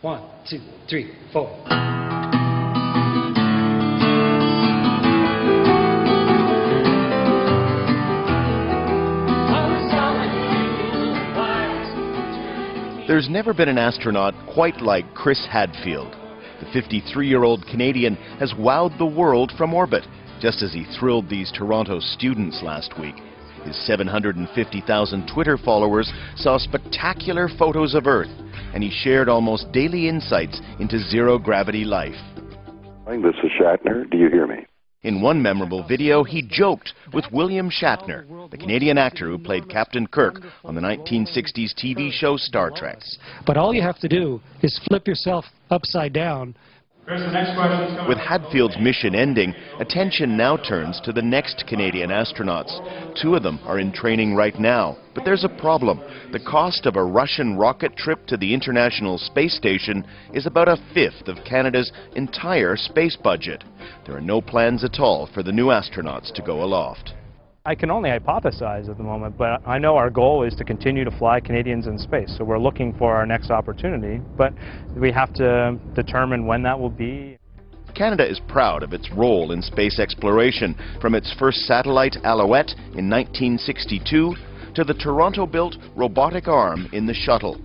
1, 2, 3, 4. There's never been an astronaut quite like Chris Hadfield. The 53-year-old Canadian has wowed the world from orbit, just as he thrilled these Toronto students last week. His 750,000 Twitter followers saw spectacular photos of Earth, and he shared almost daily insights into zero-gravity life. This is Shatner. Do you hear me? In one memorable video, he joked with William Shatner, the Canadian actor who played Captain Kirk on the 1960s TV show Star Trek. But all you have to do is flip yourself upside down. Chris, the next question's coming. With Hadfield's mission ending, attention now turns to the next Canadian astronauts. 2 of them are in training right now. But there's a problem. The cost of a Russian rocket trip to the International Space Station is about 1/5 of Canada's entire space budget. There are no plans at all for the new astronauts to go aloft. I can only hypothesize at the moment, but I know our goal is to continue to fly Canadians in space. So we're looking for our next opportunity, but we have to determine when that will be. Canada is proud of its role in space exploration, from its first satellite, Alouette, in 1962, to the Toronto-built robotic arm in the shuttle.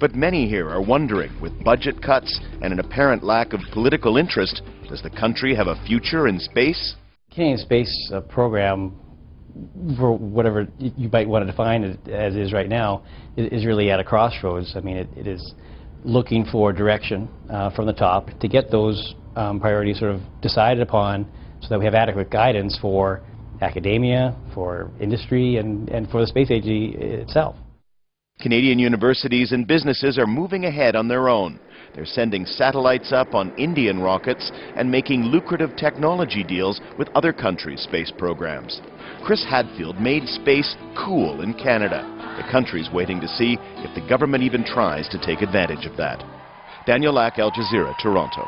But many here are wondering, with budget cuts and an apparent lack of political interest, does the country have a future in space? Canadian space program, for whatever you might want to define it as is right now, is really at a crossroads. I mean, it is looking for direction from the top to get those priorities sort of decided upon so that we have adequate guidance for academia, for industry, and for the space agency itself. Canadian universities and businesses are moving ahead on their own. They're sending satellites up on Indian rockets and making lucrative technology deals with other countries' space programs. Chris Hadfield made space cool in Canada. The country's waiting to see if the government even tries to take advantage of that. Daniel Lack, Al Jazeera, Toronto.